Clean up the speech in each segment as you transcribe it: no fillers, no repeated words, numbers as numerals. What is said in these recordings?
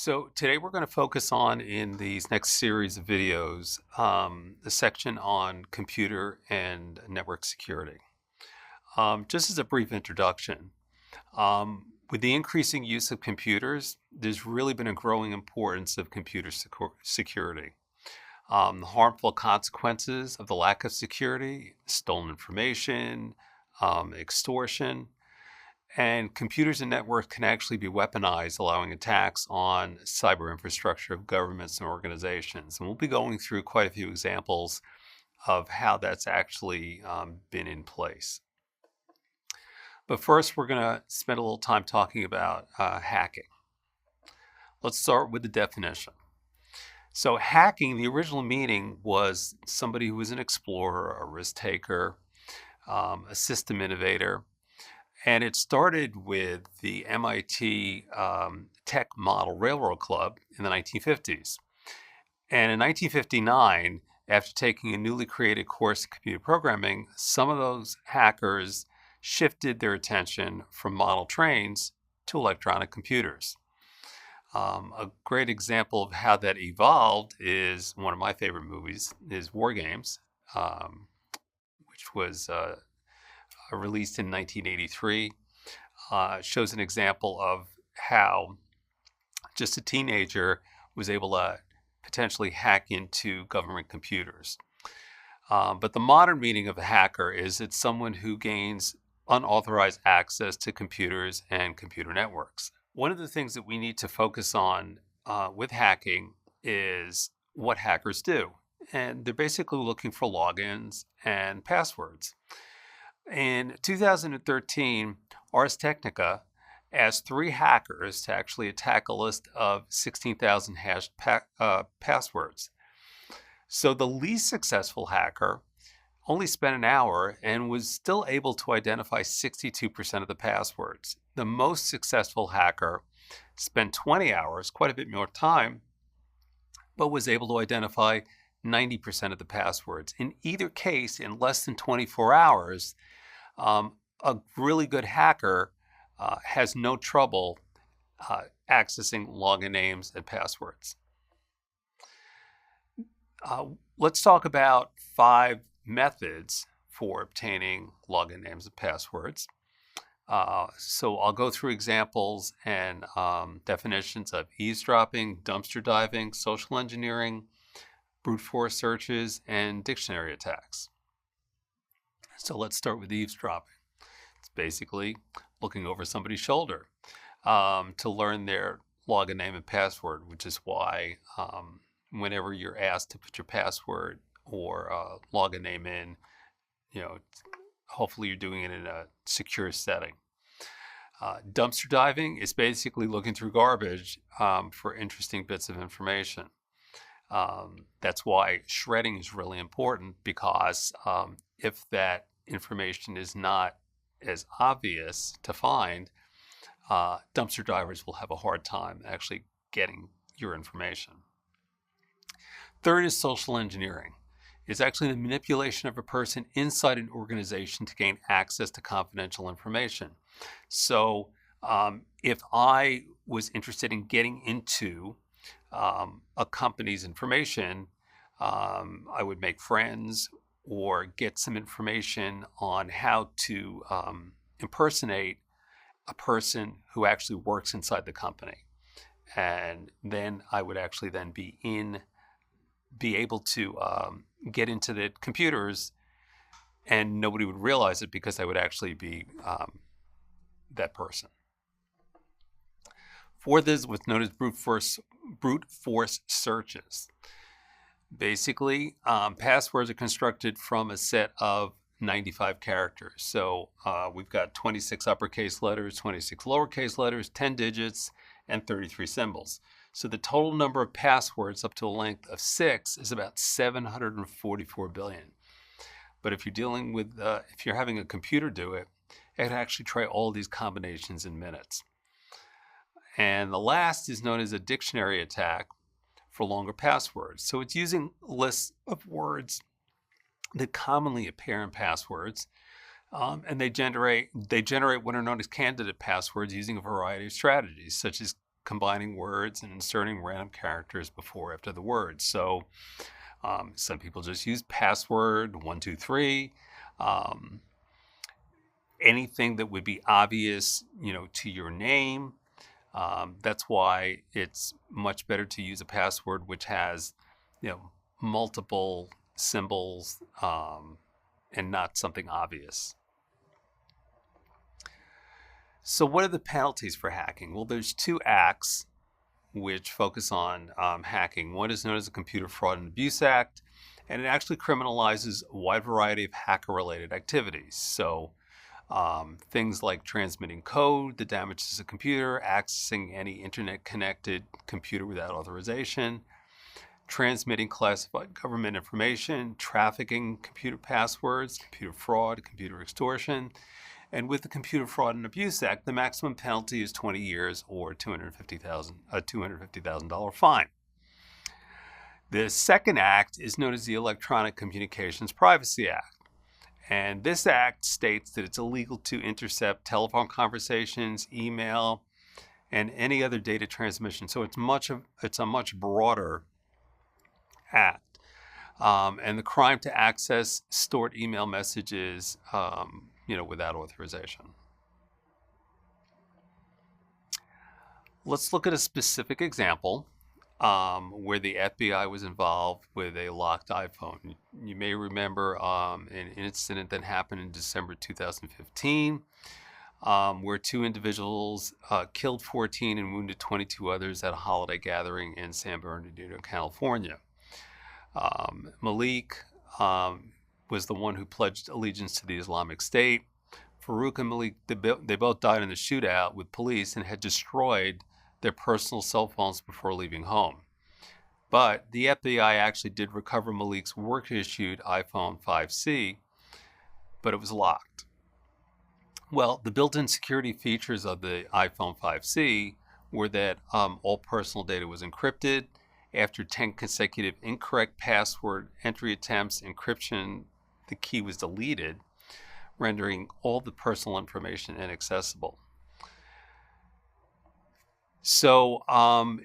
So today we're going to focus on, in these next series of videos, the section on computer and network security. Just as a brief introduction, with the increasing use of computers, there's really been a growing importance of computer security. The harmful consequences of the lack of security, stolen information, extortion, and computers and networks can actually be weaponized, allowing attacks on cyber infrastructure of governments and organizations. And we'll be going through quite a few examples of how that's actually been in place. But first, we're going to spend a little time talking about hacking. Let's start with the definition. So hacking, the original meaning was somebody who was an explorer, a risk taker, a system innovator. And it started with the MIT Tech Model Railroad Club in the 1950s. And in 1959, after taking a newly created course in computer programming, some of those hackers shifted their attention from model trains to electronic computers. A great example of how that evolved is one of my favorite movies, is War Games, which was released in 1983, shows an example of how just a teenager was able to potentially hack into government computers. But the modern meaning of a hacker is it's someone who gains unauthorized access to computers and computer networks. One of the things that we need to focus on with hacking is what hackers do. And they're basically looking for logins and passwords. In 2013, Ars Technica asked 3 hackers to actually attack a list of 16,000 hashed passwords. So the least successful hacker only spent an hour and was still able to identify 62% of the passwords. The most successful hacker spent 20 hours, quite a bit more time, but was able to identify 90% of the passwords. In either case, in less than 24 hours, a really good hacker has no trouble accessing login names and passwords. Let's talk about 5 methods for obtaining login names and passwords. So I'll go through examples and definitions of eavesdropping, dumpster diving, social engineering, brute force searches, and dictionary attacks. So let's start with eavesdropping. It's basically looking over somebody's shoulder to learn their login name and password, which is why whenever you're asked to put your password or login name in, hopefully you're doing it in a secure setting. Dumpster diving is basically looking through garbage for interesting bits of information. That's why shredding is really important, because if that information is not as obvious to find, dumpster divers will have a hard time actually getting your information. Third is social engineering. It's actually the manipulation of a person inside an organization to gain access to confidential information. So if I was interested in getting into a company's information, I would make friends or get some information on how to impersonate a person who actually works inside the company. And then I would actually then be able to get into the computers, and nobody would realize it because I would actually be that person. Fourth is what's known as brute force searches. Basically, passwords are constructed from a set of 95 characters. So we've got 26 uppercase letters, 26 lowercase letters, 10 digits, and 33 symbols. So the total number of passwords up to a length of 6 is about 744 billion. But if you're dealing with, if you're having a computer do it, it can actually try all these combinations in minutes. And the last is known as a dictionary attack for longer passwords. So it's using lists of words that commonly appear in passwords, and they generate what are known as candidate passwords using a variety of strategies, such as combining words and inserting random characters before or after the words. So some people just use password 123. Anything that would be obvious, to your name. That's why it's much better to use a password which has, multiple symbols and not something obvious. So what are the penalties for hacking? Well, there's 2 acts which focus on hacking. One is known as the Computer Fraud and Abuse Act, and it actually criminalizes a wide variety of hacker-related activities. So things like transmitting code that damages a computer, accessing any internet-connected computer without authorization, transmitting classified government information, trafficking computer passwords, computer fraud, computer extortion. And with the Computer Fraud and Abuse Act, the maximum penalty is 20 years or $250,000 fine. The second act is known as the Electronic Communications Privacy Act. And this act states that it's illegal to intercept telephone conversations, email, and any other data transmission. So it's a much broader act. And the crime to access stored email messages, without authorization. Let's look at a specific example where the FBI was involved with a locked iPhone. You may remember an incident that happened in December 2015 where 2 individuals killed 14 and wounded 22 others at a holiday gathering in San Bernardino, California. Malik was the one who pledged allegiance to the Islamic State. Farouk and Malik, they both died in the shootout with police and had destroyed their personal cell phones before leaving home. But the FBI actually did recover Malik's work-issued iPhone 5C, but it was locked. Well, the built-in security features of the iPhone 5C were that all personal data was encrypted. After 10 consecutive incorrect password entry attempts, encryption, the key was deleted, rendering all the personal information inaccessible. So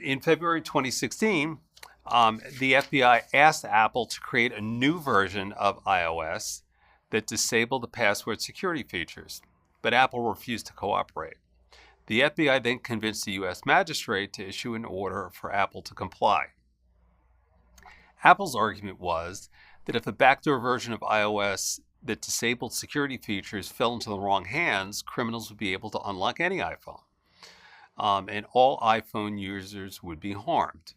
in February 2016, the FBI asked Apple to create a new version of iOS that disabled the password security features, but Apple refused to cooperate. The FBI then convinced the U.S. magistrate to issue an order for Apple to comply. Apple's argument was that if a backdoor version of iOS that disabled security features fell into the wrong hands, criminals would be able to unlock any iPhone, and all iPhone users would be harmed.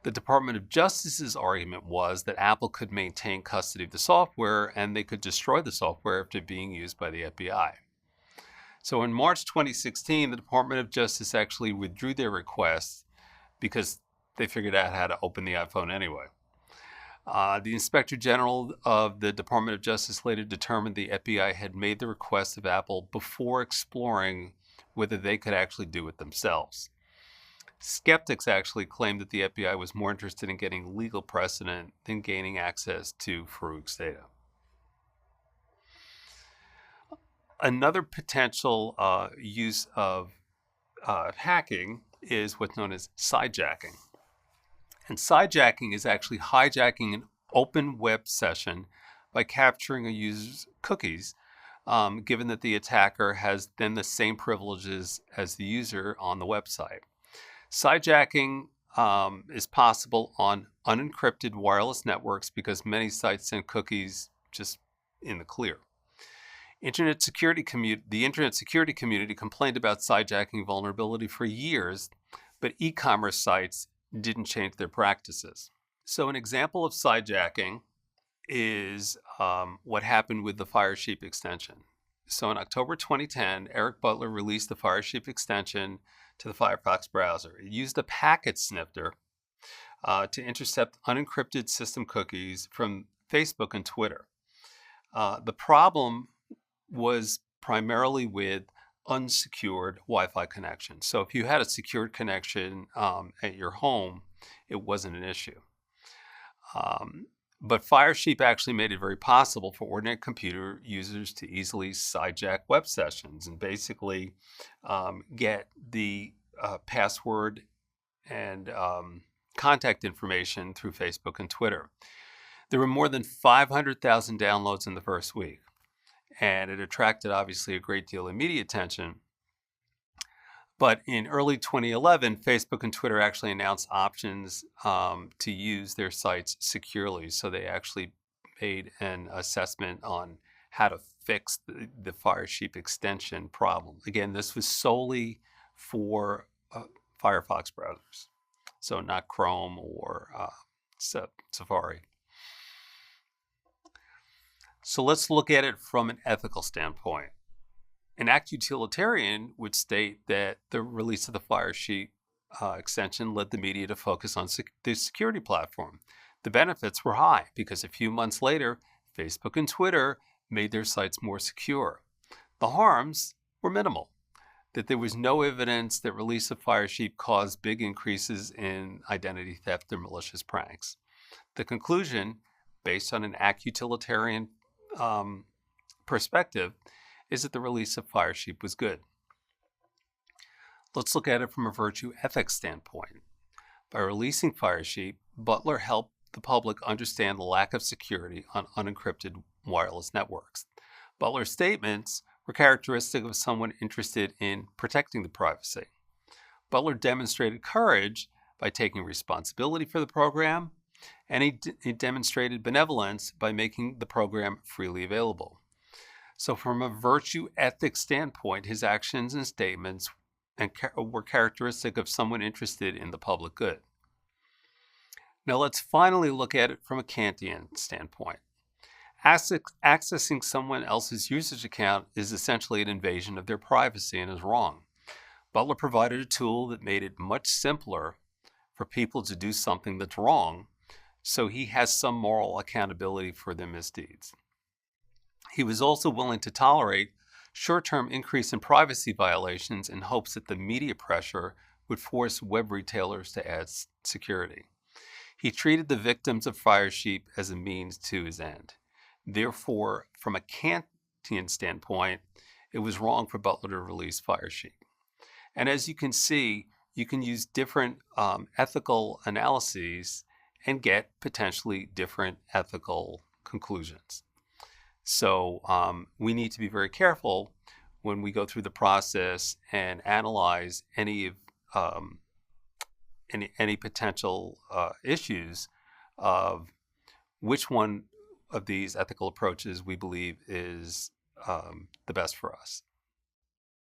The Department of Justice's argument was that Apple could maintain custody of the software and they could destroy the software after being used by the FBI. So in March 2016, the Department of Justice actually withdrew their request because they figured out how to open the iPhone anyway. The Inspector General of the Department of Justice later determined the FBI had made the request of Apple before exploring whether they could actually do it themselves. Skeptics actually claimed that the FBI was more interested in getting legal precedent than gaining access to Farouk's data. Another potential use of hacking is what's known as sidejacking. And sidejacking is actually hijacking an open web session by capturing a user's cookies, given that the attacker has then the same privileges as the user on the website. Sidejacking is possible on unencrypted wireless networks because many sites send cookies just in the clear. The Internet security community complained about sidejacking vulnerability for years, but e-commerce sites didn't change their practices. So an example of sidejacking is what happened with the Firesheep extension. So in October 2010, Eric Butler released the Firesheep extension to the Firefox browser. It used a packet snifter to intercept unencrypted system cookies from Facebook and Twitter. The problem was primarily with unsecured Wi-Fi connection. So if you had a secured connection at your home, it wasn't an issue. But Firesheep actually made it very possible for ordinary computer users to easily sidejack web sessions and basically get the password and contact information through Facebook and Twitter. There were more than 500,000 downloads in the first week, and it attracted obviously a great deal of media attention. But in early 2011, Facebook and Twitter actually announced options to use their sites securely. So they actually made an assessment on how to fix the Firesheep extension problem. Again, this was solely for Firefox browsers, so not Chrome or Safari. So let's look at it from an ethical standpoint. An act utilitarian would state that the release of the Firesheep extension led the media to focus on the security platform. The benefits were high because a few months later, Facebook and Twitter made their sites more secure. The harms were minimal, that there was no evidence that release of Firesheep caused big increases in identity theft or malicious pranks. The conclusion, based on an act utilitarian perspective, is that the release of Firesheep was good. Let's look at it from a virtue ethics standpoint. By releasing Firesheep, Butler helped the public understand the lack of security on unencrypted wireless networks. Butler's statements were characteristic of someone interested in protecting the privacy. Butler demonstrated courage by taking responsibility for the program, and he demonstrated benevolence by making the program freely available. So from a virtue ethics standpoint, his actions and statements were characteristic of someone interested in the public good. Now let's finally look at it from a Kantian standpoint. Accessing someone else's usage account is essentially an invasion of their privacy and is wrong. Butler provided a tool that made it much simpler for people to do something that's wrong, so he has some moral accountability for their misdeeds. He was also willing to tolerate short-term increase in privacy violations in hopes that the media pressure would force web retailers to add security. He treated the victims of Firesheep as a means to his end. Therefore, from a Kantian standpoint, it was wrong for Butler to release Firesheep. And as you can see, you can use different ethical analyses and get potentially different ethical conclusions. So we need to be very careful when we go through the process and analyze any potential issues of which one of these ethical approaches we believe is the best for us.